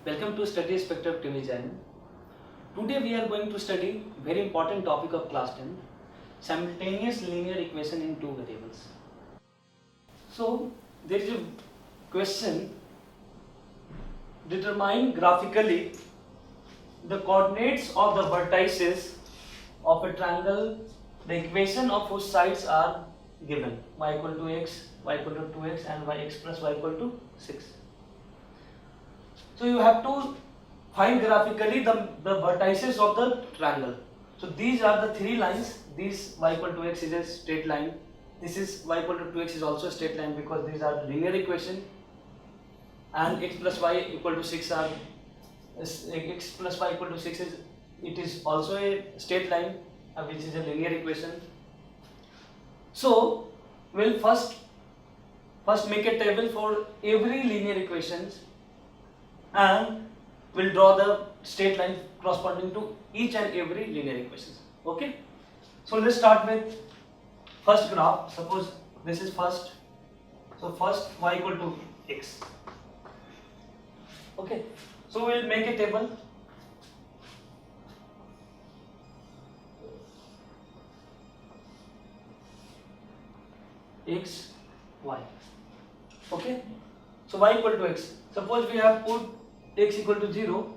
Welcome to Study Spectrum TV channel. Today we are going to study very important topic of class 10, simultaneous linear equation in two variables. So there is a question: determine graphically the coordinates of the vertices of a triangle, the equation of whose sides are given, y equal to x, y equal to 2x and yx plus y equal to 6. So you have to find graphically the vertices of the triangle. So these are the three lines. This y equal to x is a straight line. This is y equal to 2x is also a straight line because these are linear equation. And x plus y equal to 6 are x plus y equal to 6 is it is also a straight line which is a linear equation. So we'll first make a table for every linear equations and we'll draw the straight line corresponding to each and every linear equations. Okay, so let's start with first graph. Suppose this is first, so first y equal to x. Okay, so we'll make a table. X, y. Okay, so y equal to x. Suppose we have put x equal to 0,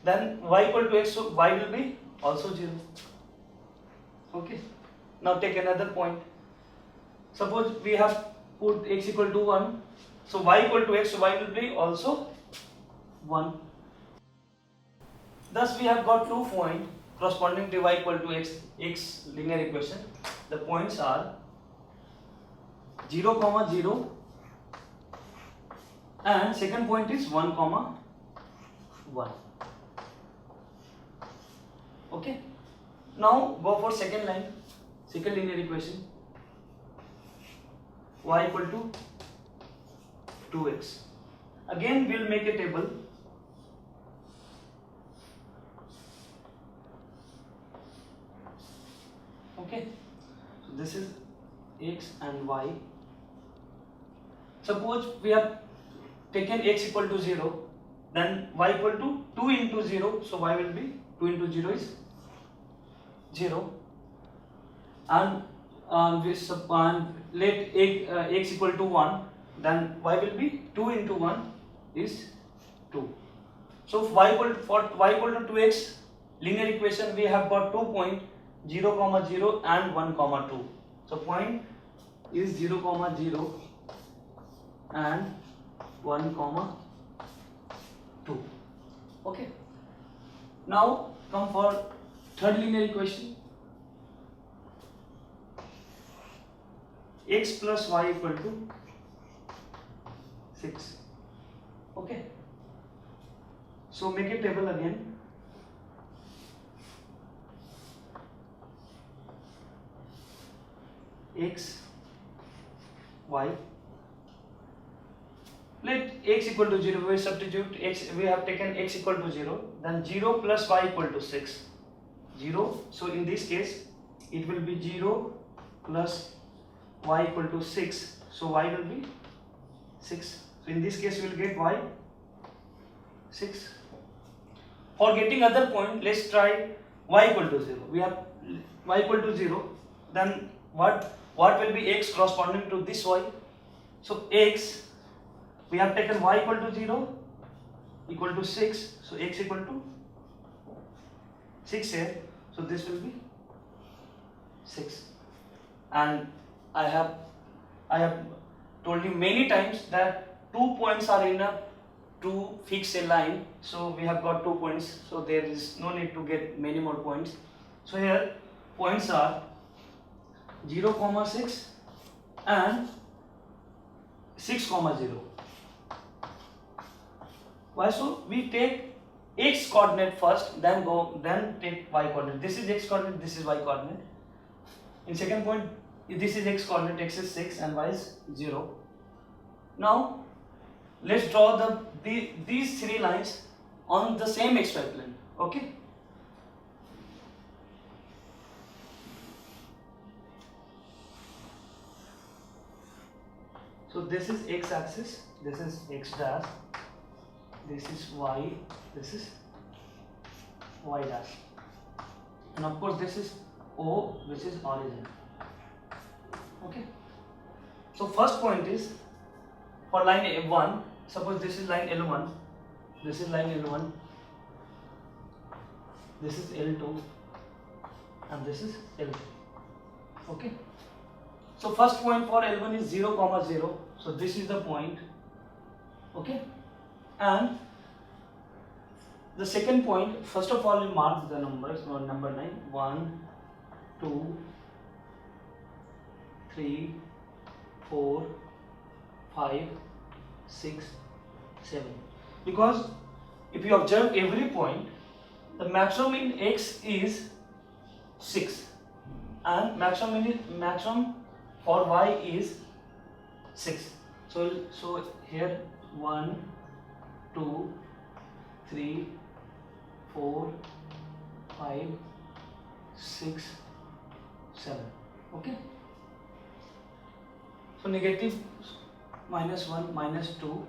then y equal to x, so y will be also 0. Okay, now take another point. Suppose we have put x equal to 1, so y equal to x, so y will be also 1. Thus we have got 2 points corresponding to y equal to x linear equation. The points are 0, 0 and second point is 1, 1. Okay, now go for second line, second linear equation, y equal to 2x. Again we will make a table. Okay, so this is x and y. Suppose we have taken x equal to 0, then y equal to 2 into 0, so y will be 2 into 0 is 0, and let x equal to 1, then y will be 2 into 1 is 2. So y equal to 2x linear equation, we have got 2 points 0, 0 and 1, 2. So point is 0, 0 and 1, 2. Okay, now come for third linear equation. X plus y equal to 6. Okay, so make a table again. X, y. Let x equal to 0, we substitute x, we have taken x equal to 0, then 0 plus y equal to 6. 0, so in this case it will be 0 plus y equal to 6, so y will be 6. So in this case we will get y 6. For getting other point, let's try y equal to 0. We have y equal to 0, then what will be x corresponding to this y? So x, we have taken y equal to 0 equal to 6, so x equal to 6 here, so this will be 6. And I have told you many times that 2 points are enough to fix a line, so we have got 2 points, so there is no need to get many more points. So here points are 0, 6 and 6, 0. Why? So we take x coordinate first, then take y coordinate. This is x coordinate, this is y coordinate. In second point, this is x coordinate, x is 6 and y is 0. Now let's draw these three lines on the same xy plane. Okay, so this is x axis, this is x dash, this is y, this is y dash, and of course this is O, which is origin. Okay. So first point is for line A1. Suppose this is line L1, this is line L1, this is L2, and this is L3. Okay. So first point for L1 is 0, 0. So this is the point. Okay. And the second point, first of all, you mark the numbers on number 9. 1, 2, 3, 4, 5, 6, 7. Because if you observe every point, the maximum in X is 6 and maximum for Y is 6. So here 1, 2, 3, 4, 5, 6, 7. Okay. So negative minus 1, minus 2,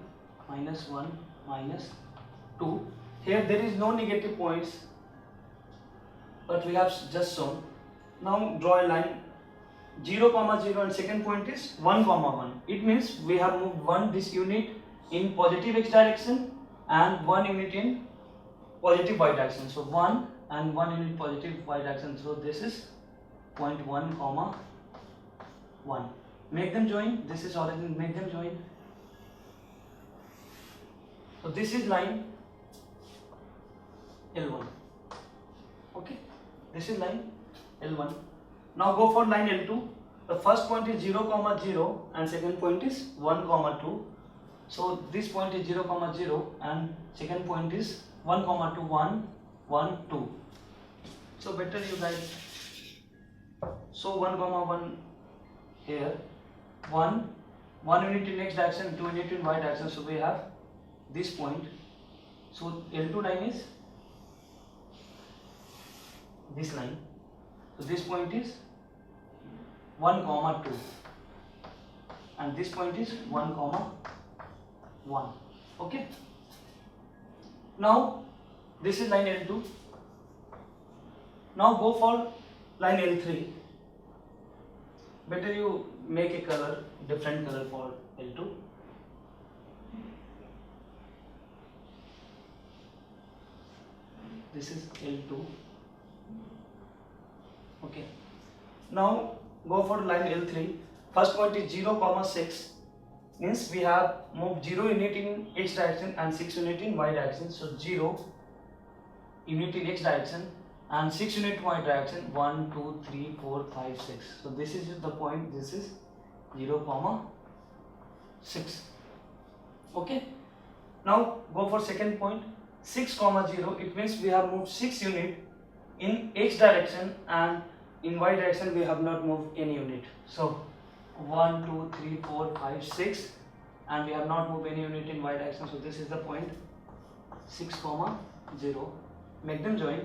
minus 1, minus 2. Here there is no negative points, but we have just shown. Now draw a line 0, 0 and second point is 1, 1. It means we have moved one this unit in positive x direction and 1 unit in positive y direction. So 1 and 1 unit positive y direction. So this is point 1, 1. Make them join. This is origin. Make them join. So this is line L1. Okay. This is line L1. Now go for line L2. The first point is 0, 0 and second point is 1, 2. So this point is 0, 0 and second point is 1, 2, 1, 1, 2. So better you guys. So 1, 1 here. 1 unit in x direction, 2 unit in y direction. So we have this point. So L2 line is this line. So this point is 1, 2 and this point is 1, 1. Okay. Now this is line L2. Now go for line L3. Better you make a color, different color for L2. This is L2. Okay. Now go for line L3. First point is 0, 6. Means we have moved 0 unit in x direction and 6 unit in y direction. So 0 unit in x direction and 6 unit y direction. 1, 2, 3, 4, 5, 6. So this is the point. This is 0, 6. Okay. Now go for second point 6, 0. It means we have moved 6 unit in x direction and in y direction we have not moved any unit. So 1, 2, 3, 4, 5, 6 and we have not moved any unit in y direction. So this is the point 6, 0. Make them join.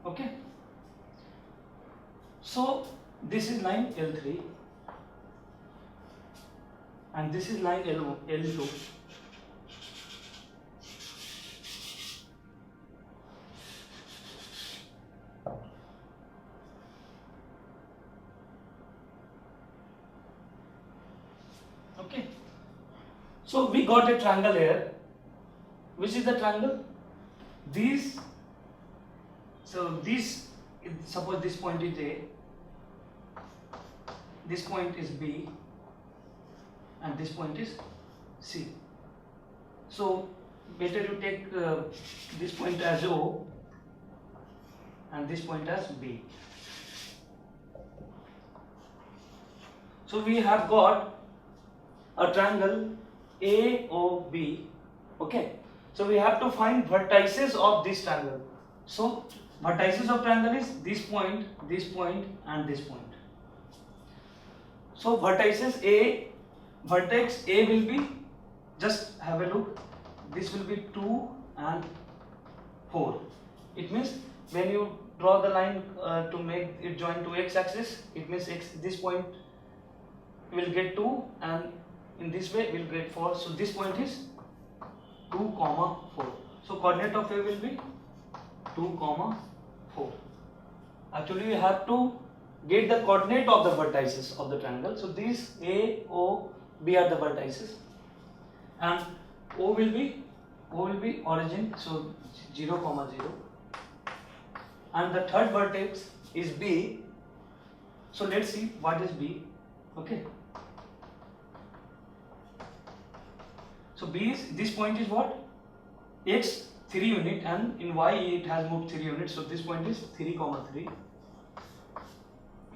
Okay. So this is line L3 and this is line L2. Okay. So we got a triangle here. Which is the triangle? These. So this, suppose this point is A, this point is B, and this point is C. So better you take this point as O and this point as B. So we have got a triangle AOB. Okay. So we have to find vertices of this triangle. So vertices of triangle is this point, and this point. So vertices A, vertex A will be, just have a look, this will be 2 and 4. It means when you draw the line to make it join to x axis, it means x, this point we will get 2, and in this way we will get 4. So this point is 2, 4. So coordinate of A will be 2, 4. Actually we have to get the coordinate of the vertices of the triangle. So these A, O, B are the vertices, and O will be origin, so 0, 0, and the third vertex is B. So let's see what is B. Okay. So B is, this point is what? X 3 unit, and in Y it has moved 3 units. So this point is 3, 3.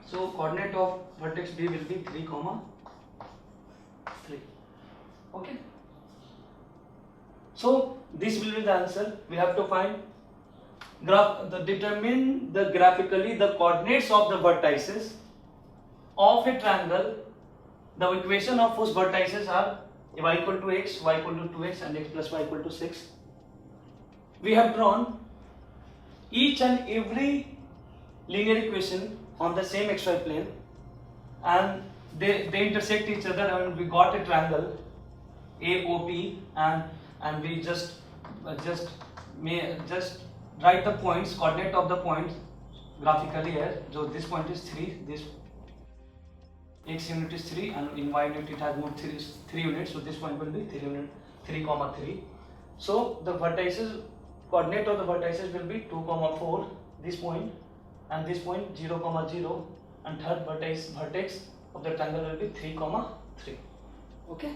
So coordinate of vertex B will be 3, 3. Okay. So this will be the answer. We have to find determine the graphically the coordinates of the vertices of a triangle. The equation of whose vertices are y equal to x, y equal to 2x, and x plus y equal to 6. We have drawn each and every linear equation on the same xy plane, and they intersect each other, and we got a triangle AOP, and we just write the points, coordinate of the points graphically here. So this point is 3, this x unit is 3, and in y unit it has moved 3 units. So this point will be 3 unit, 3, 3. So the vertices, coordinate of the vertices will be 2, 4, this point, and this point 0, 0, and third vertex of the triangle will be 3, 3. Okay.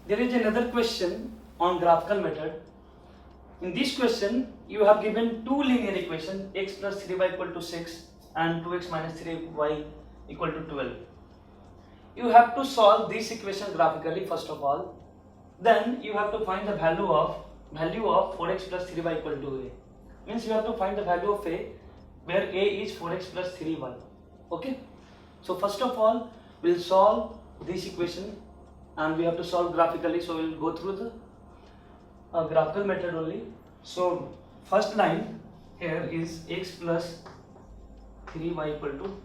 There is another question on graphical method. In this question, you have given two linear equations, x plus 3y equal to 6 and 2x minus 3y equal to 12. You have to solve this equation graphically first of all. Then you have to find the value of 4x plus 3y equal to a. Means you have to find the value of a where a is 4x plus 3y. Okay. So first of all, we'll solve this equation, and we have to solve graphically. So we'll go through the graphical method only. So first line here is x plus 3y equal to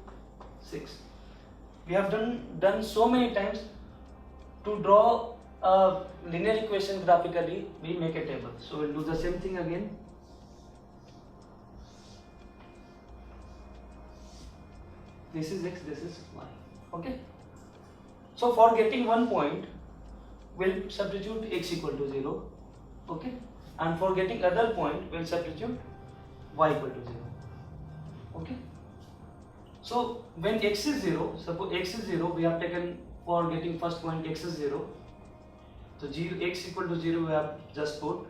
6. We have done so many times. To draw a linear equation graphically, we make a table. So we'll do the same thing again. This is x, this is y. Okay. So for getting one point, we'll substitute x equal to 0. Okay. And for getting other point, we'll substitute y equal to 0. Okay. So when x is 0, suppose x is 0, we have taken for getting first point x is 0. So x equal to 0 we have just put,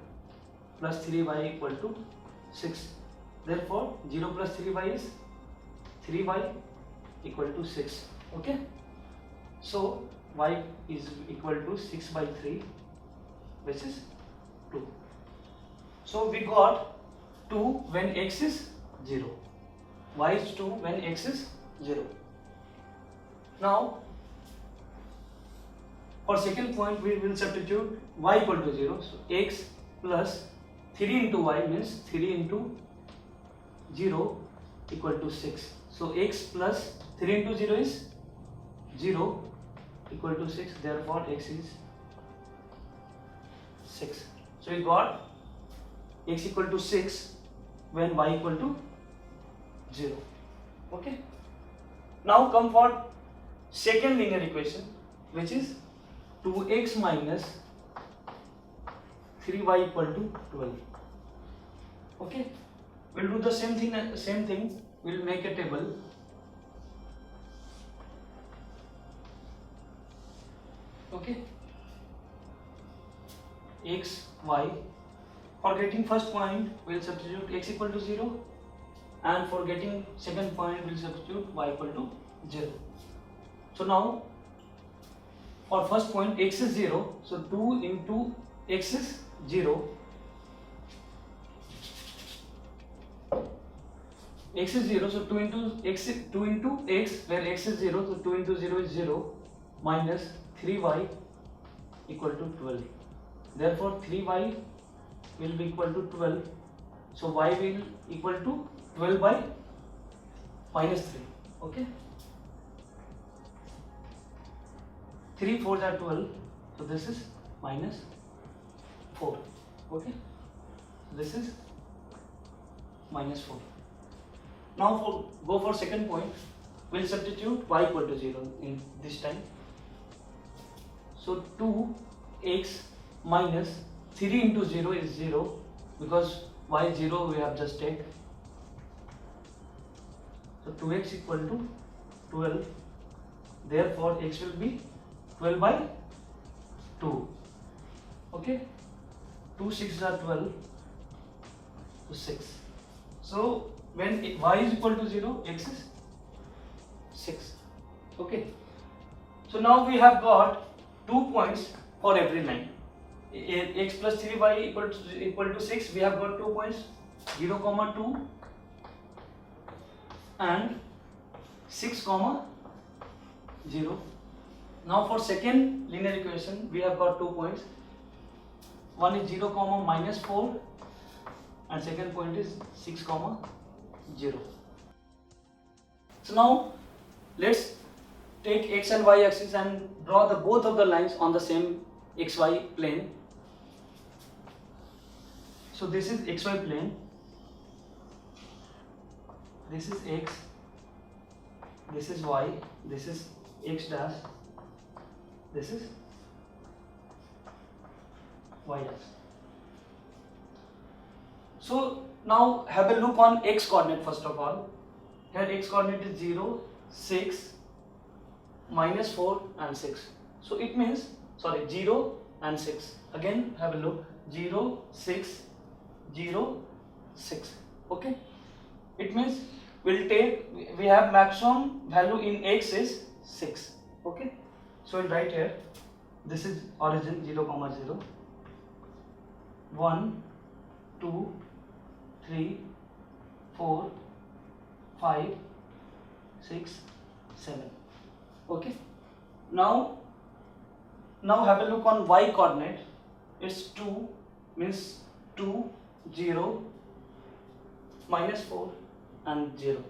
plus 3y equal to 6. Therefore 0 plus 3y is 3y equal to 6. Okay. So y is equal to 6 by 3, which is 2. So we got 2 when x is 0. Y is 2 when x is 0. Now for second point we will substitute y equal to 0. So x plus 3 into y means 3 into 0 equal to 6. So x plus 3 into 0 is 0 equal to 6. Therefore x is 6. So we got x equal to 6 when y equal to 0. Okay. Now come for second linear equation, which is 2x minus 3y equal to 12. Okay. We'll do the same thing. We'll make a table. Okay. X, y. For getting first point, we'll substitute x equal to 0, and for getting second point, we'll substitute y equal to 0. So now, for first point, x is 0, so 2 into x is 0. X is 0, so 2 into x, where x is 0, so 2 into 0 is 0, minus 3y equal to 12. Therefore 3y will be equal to 12. So y will equal to 12 by minus 3. Okay. 3 4s are 12, so this is minus 4. Okay, this is minus 4. Now go for second point. We'll substitute y equal to 0 in this time. So 2x minus 3 into 0 is 0, because y 0 we have just take. So 2x equal to 12. Therefore x will be 12 by 2. Okay, 2 6s are 12, so 6. So when y is equal to 0, x is 6. Okay, so now we have got 2 points for every line. X plus 3y equal to 6. We have got 2 points, 0, 2 and 6, 0. Now for second linear equation, we have got 2 points. One is 0, minus 4, and second point is 6, 0. So now let's take x and y axis and draw the both of the lines on the same xy plane. So this is xy plane, this is x, this is y, this is x dash, this is y dash. So now have a look on x coordinate first of all. Here x coordinate is 0, 6, minus 4 and 6. So it means, 0 and 6. Again have a look, 0, 6, 0, 6. Okay, it means we have maximum value in x is 6. Okay, so we'll write here, this is origin 0, 0, 1, 2, 3, 4, 5, 6, 7. Okay, now have a look on y coordinate. It's 2, means 2, 0, minus 4 and 0.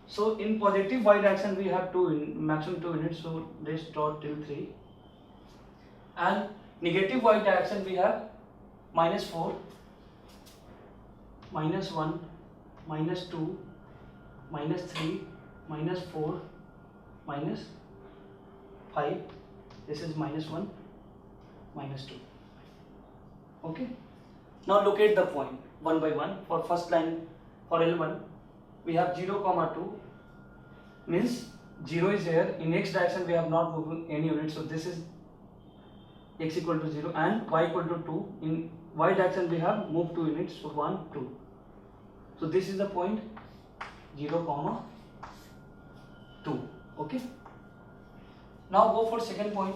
So in positive y direction we have maximum 2 units, so let's draw till 3. And negative y direction we have minus 4, minus 1, minus 2, minus 3, minus 4, minus 5, this is minus 1, minus 2. Okay, now locate the point one by one. For first line, for L1 we have 0, 2, means 0 is here. In x direction we have not moved any unit, so this is x equal to 0, and y equal to 2. In y direction we have moved 2 units, so 1, 2. So this is the point 0, 2. Okay, now go for second point,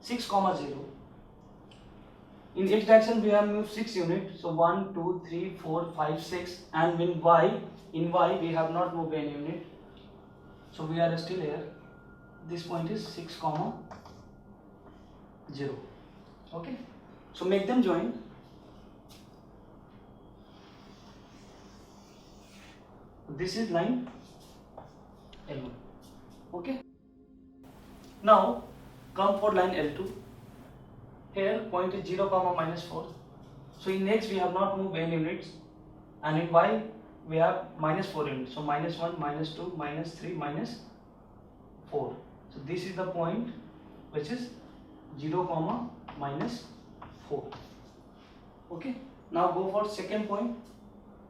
6, 0. In x direction we have moved 6 units, so 1, 2, 3, 4, 5, 6, and in y we have not moved any unit, so we are still here. This point is 6, 0. Okay, so make them join. This is line L1. Okay, now come for line L2. Here point is 0, minus 4. So in x we have not moved any units, and in y we have minus 4 units. So minus 1, minus 2, minus 3, minus 4. So this is the point which is 0, minus 4. Okay, now go for second point,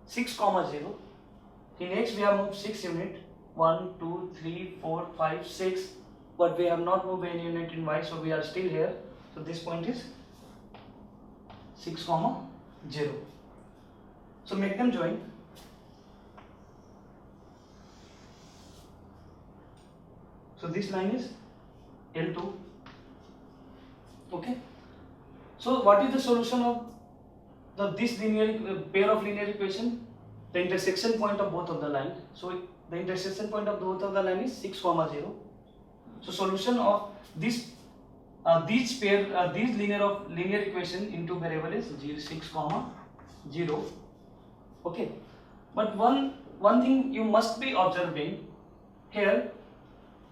6, 0. In x we have moved 6 units, 1, 2, 3, 4, 5, 6, but we have not moved any unit in y, so we are still here. So this point is 6, 0. So make them join. So this line is L2. Okay, so what is the solution of this linear pair of linear equation? The intersection point of both of the line. So the intersection point of both of the line is 6, 0. So solution of this these linear equation into variable is 6, 0. Okay, but one thing you must be observing here,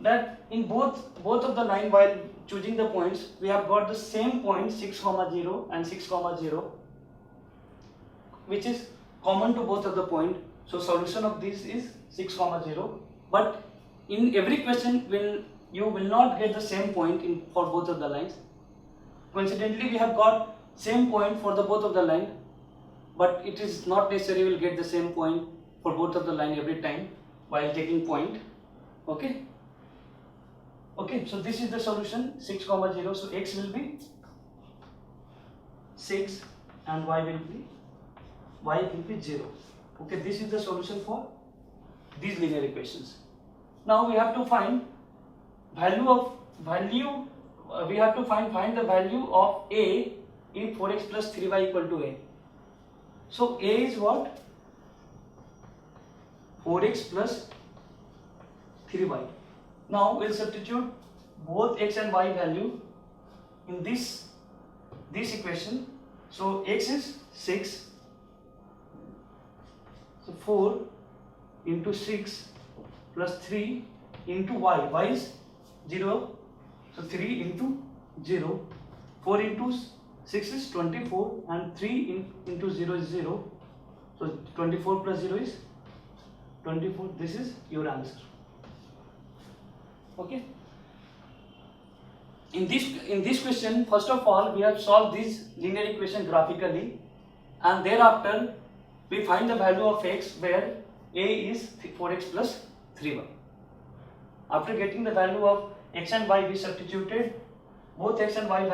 that in both of the line, while choosing the points, we have got the same point 6, 0 and 6, 0, which is common to both of the point. So solution of this is 6, 0. But in every question, you will not get the same point for both of the lines. Coincidentally, we have got same point for the both of the line, but it is not necessary we will get the same point for both of the line every time while taking point. Okay. Okay, so this is the solution 6, 0. So x will be 6 and y will be 0. Okay, this is the solution for these linear equations. Now we have to find we have to find the value of a if 4x plus 3y equal to a. So a is what? 4x plus 3y. Now we'll substitute both x and y value in this equation. So x is 6. So 4 into 6 plus 3 into y. Y is 0. So 3 into 0. 4 into 6 is 24 and 3 into 0 is 0. So 24 plus 0 is 24. This is your answer. Okay. In this question, first of all, we have solved this linear equation graphically, and thereafter we find the value of x where a is 4x plus 3y. After getting the value of x and y, we substituted both x and y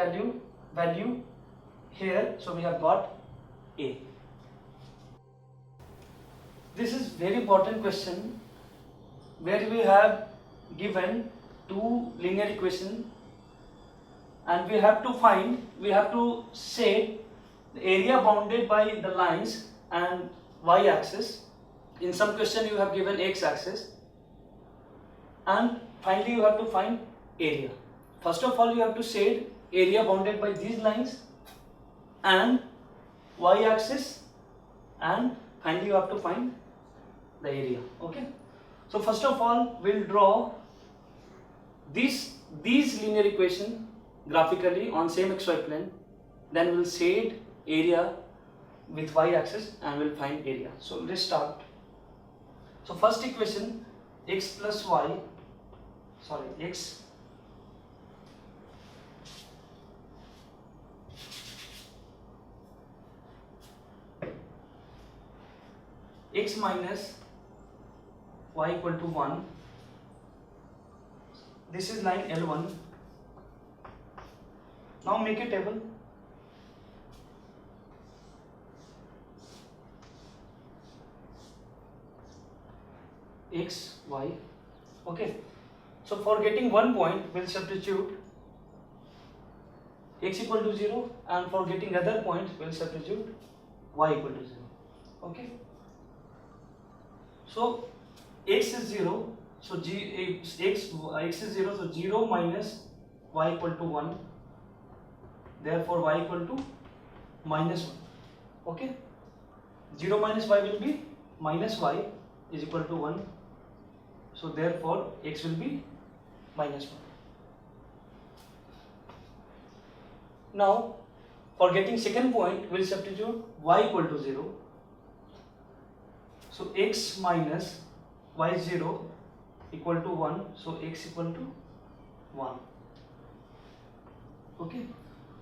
value here, so we have got a. This is very important question where we have given two linear equations and we have to say the area bounded by the lines and y-axis. In some question you have given x-axis, and finally you have to find area. First of all, you have to say area bounded by these lines and y-axis, and finally you have to find the area. Okay. So first of all, we'll draw these linear equation graphically on same xy plane. Then we'll shade area with y-axis and we'll find area. So let's start. So first equation, x plus y, x minus y equal to 1. This is line L1. Now make a table. X, y. Okay. So for getting 1 point, we'll substitute x equal to 0, and for getting other points, we'll substitute y equal to 0. Okay. So x is 0. So x is 0. So 0 minus y equal to 1. Therefore y equal to minus 1. Okay. 0 minus y will be minus y is equal to 1. So therefore x will be minus 1. Now for getting second point, we'll substitute y equal to 0. So x minus y 0 equal to 1. So x equal to 1. Okay.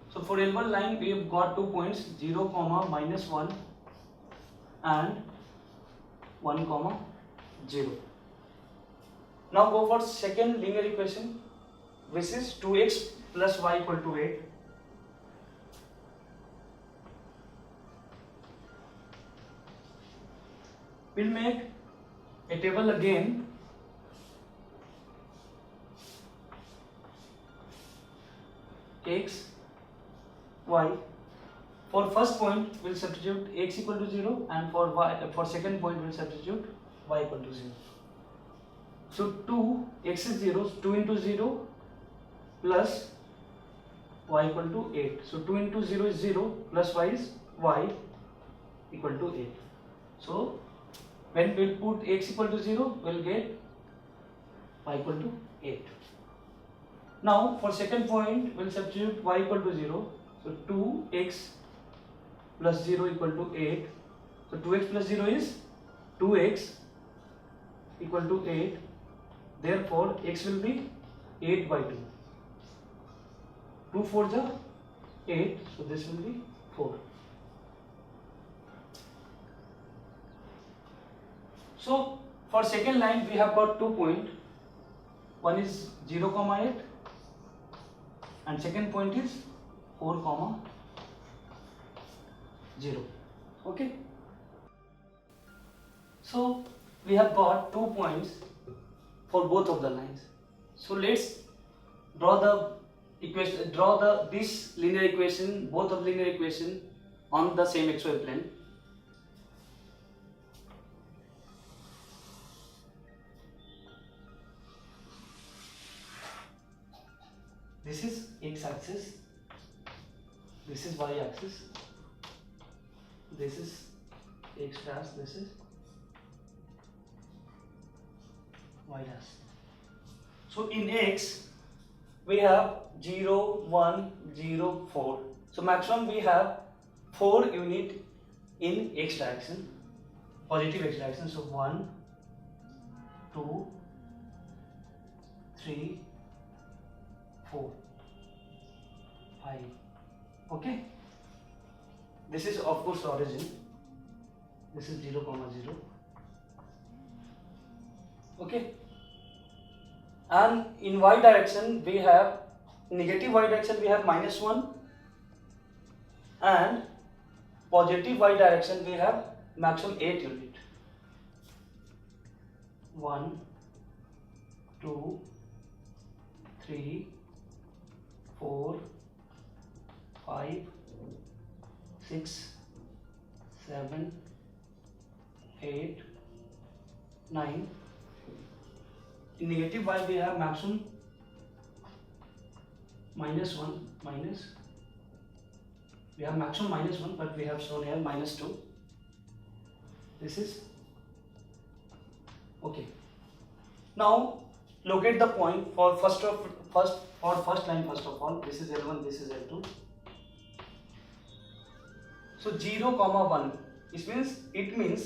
So for L1 line, we have got 2 points, 0, minus 1 and 1, 0. Now go for second linear equation, which is 2x plus y equal to 8. We'll make a table again. X, y. For first point, we'll substitute x equal to 0, and for second point, we'll substitute y equal to 0. So 2x is 0, 2 into 0 plus y equal to 8. So 2 into 0 is 0 plus y is y equal to 8. So when we'll put x equal to 0, we'll get y equal to 8. Now for second point we'll substitute y equal to 0. So 2x plus 0 equal to 8. So 2x plus 0 is 2x equal to 8. Therefore x will be 8 by 2. 2 4 is 8. So this will be 4. So for second line we have got 2 points. One is 0, 8 and second point is 4, 0. Okay. So we have got 2 points for both of the lines. So let's draw the equation, this linear equation, both of linear equation on the same xy plane. This is x axis, this is y axis, this is x dash, this is y dash. So in x we have 0, 1, 0, 4. So maximum we have 4 unit in x direction, positive x direction. So 1, 2, 3, 4, 5. Okay. This is of course origin. This is 0, 0. Okay. And in y direction we have negative y direction we have -1 and positive y direction we have maximum 8 unit. 1, 2, 3, 4, 5, 6, 7, 8, 9. In negative y we have maximum -1 minus. We have maximum -1, but we have shown here -2. This is okay. Now locate the point for first line. First of all, this is L1, this is L2. So 0, 1. It means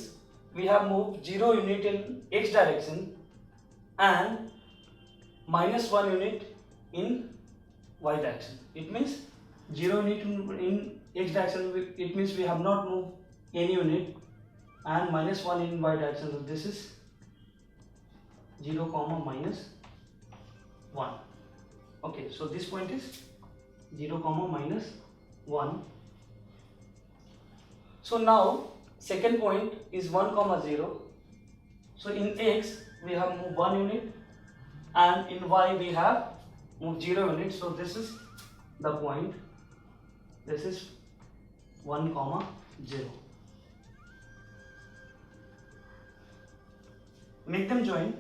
we have moved 0 unit in x direction and -1 unit in y direction. It means 0 unit in x direction. It means we have not moved any unit, and -1 in y direction. So this is 0, -1. Okay, so this point is 0, -1. So now second point is 1, 0. So in x we have moved 1 unit and in y we have moved 0 unit. So this is the point. This is 1, 0. Make them join.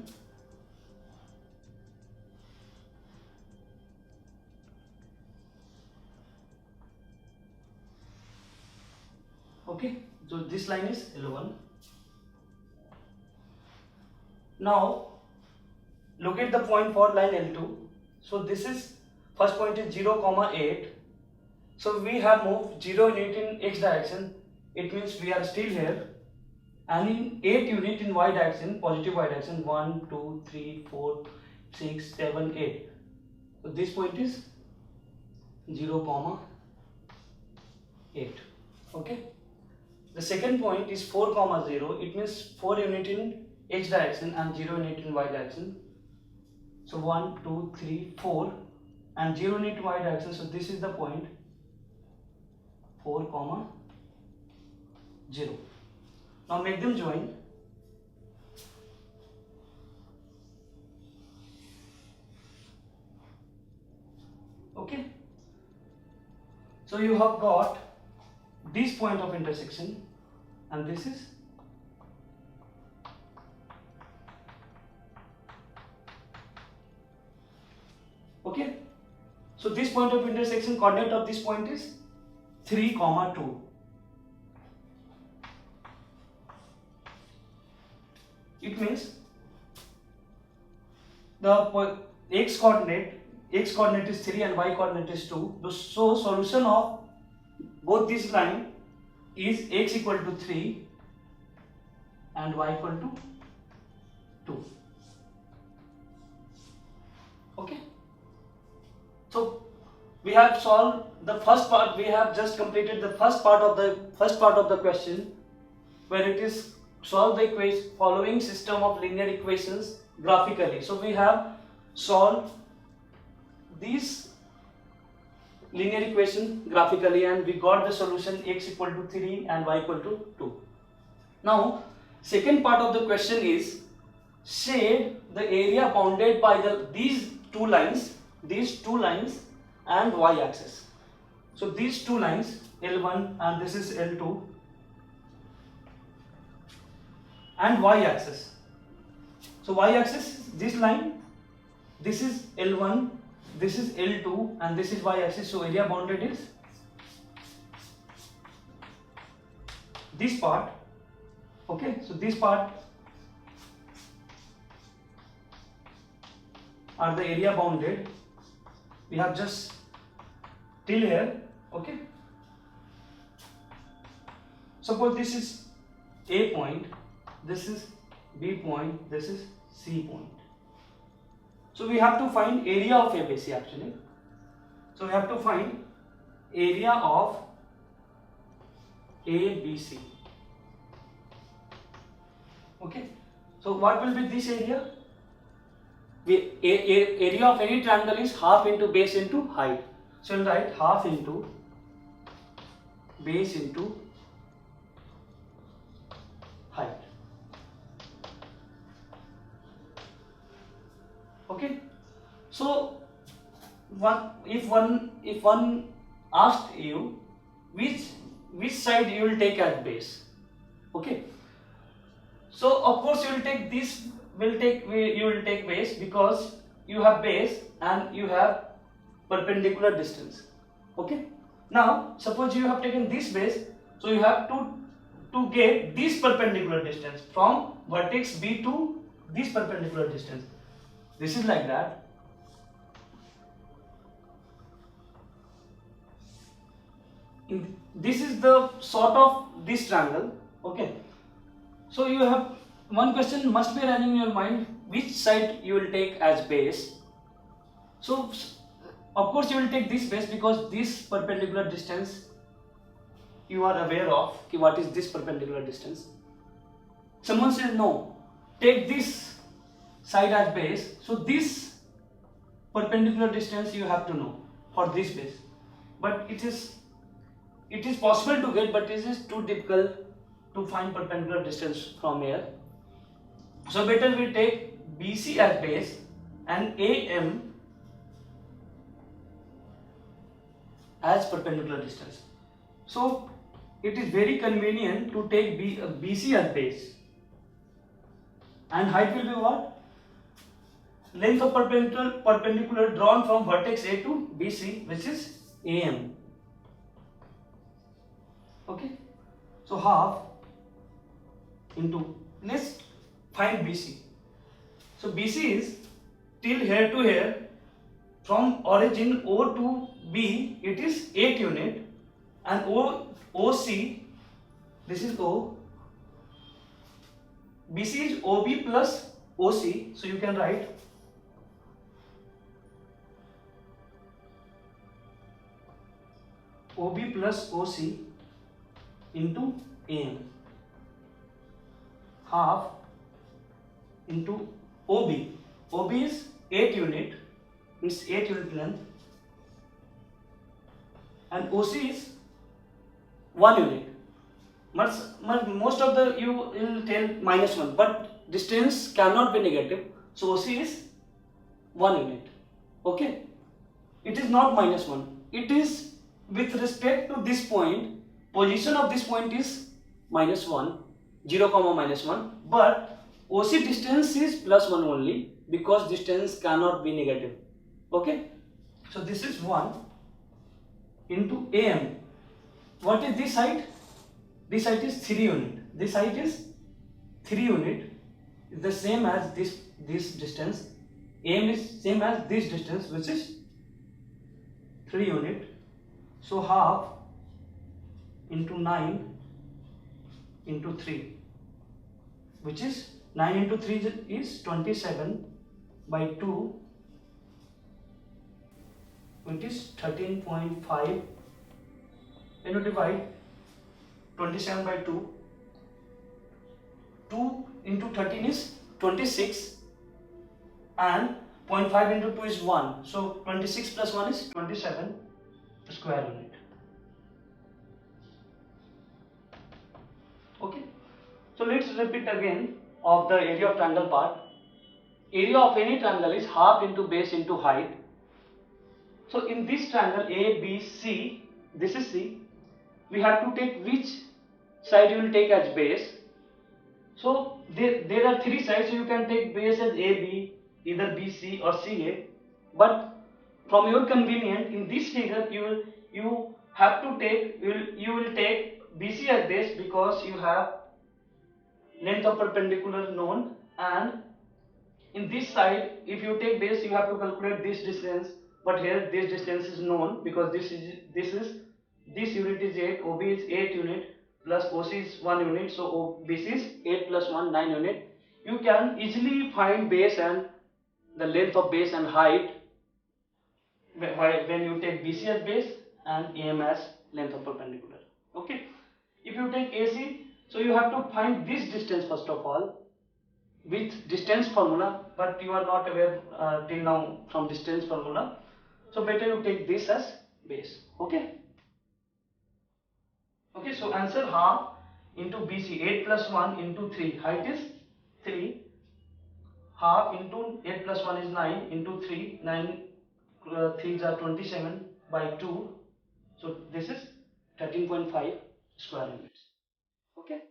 Okay, so this line is L1. Now locate the point for line L2. So this is first point is 0, 8. So we have moved 0 unit in x direction. It means we are still here, and in 8 unit in y direction, positive y direction. 1, 2, 3, 4, 6, 7, 8. So this point is 0, 8. Okay. The second point is 4, 0. It means 4 unit in x direction and 0 unit in y direction. So 1, 2, 3, 4 and 0 unit in y direction. So this is the point 4, 0. Now make them join. Okay. So you have got this point of intersection, and this is okay. So this point of intersection, coordinate of this point is 3, 2. It means the x coordinate is 3 and y coordinate is 2. So solution of both this line is x equal to 3 and y equal to 2. Okay. So we have solved the first part. We have just completed the first part of the question, where it is solve the following system of linear equations graphically. So we have solved these linear equation graphically and we got the solution x equal to 3 and y equal to 2. Now second part of the question is shade the area bounded by these two lines and y axis. So these two lines, L1 and this is L2, and y axis. So y axis is this line, this is L1, this is L2 and this is y axis. So area bounded is this part. Okay, so this part are the area bounded. We have just till here. Okay, suppose this is A point, this is B point, this is C point. So we have to find area of ABC actually. So we have to find area of ABC. Okay, so what will be this area? Area of any triangle is half into base into height. So we'll write half into base into height. Okay, so if one asked you which side you will take as base. Okay, so of course you will take this. You will take base because you have base and you have perpendicular distance. Okay. Now suppose you have taken this base, so you have to get this perpendicular distance from vertex B to this perpendicular distance. This is like that. This is the sort of this triangle. Okay. So you have one question must be running in your mind, which side you will take as base. So of course you will take this base because this perpendicular distance you are aware of. What is this perpendicular distance? Someone said no, take this side as base. So this perpendicular distance you have to know for this base. But it is possible to get, but it is too difficult to find perpendicular distance from here. So better we take BC as base and AM as perpendicular distance. So it is very convenient to take BC as base, and height will be what? Length of perpendicular drawn from vertex A to BC, which is AM. Okay, so half into, let's find BC. So BC is till here to here, from origin O to B it is 8 unit, and OC, this is O, BC is OB plus OC, so you can write OB plus OC into AM, half into OB. OB is 8 unit, means 8 unit length, and OC is 1 unit. Most of the you will tell -1, but distance cannot be negative, so OC is 1 unit. Okay, it is not -1. It is with respect to this point. Position of this point is -1, 0, -1, but OC distance is +1 only because distance cannot be negative. Okay, so this is 1 into AM. What is this height? This height is 3 unit. This height is 3 unit. Is the same as this distance. AM is same as this distance, which is 3 unit. So half into 9 into 3, which is 9 into 3 is 27 by 2, which is 13.5. When you divide 27 by 2, 2 into 13 is 26, and 0.5 into 2 is 1. So 26 plus 1 is 27 square unit. Okay. So let's repeat again of the area of triangle part. Area of any triangle is half into base into height. So in this triangle ABC, this is C, we have to take which side you will take as base. So there are three sides, so you can take base as AB, either BC or CA. But from your convenience, in this figure you have to take you will take BC as base, because you have length of perpendicular known, and in this side if you take base you have to calculate this distance, but here this distance is known because this unit is 8, OB is 8 unit plus OC is 1 unit, so BC is 8 plus 1, 9 unit. You can easily find base and the length of base and height when you take BC as base and AM as length of perpendicular. Okay, if you take AC, so you have to find this distance first of all with distance formula, but you are not aware till now from distance formula, so better you take this as base. Okay. Okay, so answer half into BC, 8 plus 1 into 3, height is 3, half into 8 plus 1 is 9 into 3, 9 3s are 27 by 2, so this is 13.5 square units. Okay.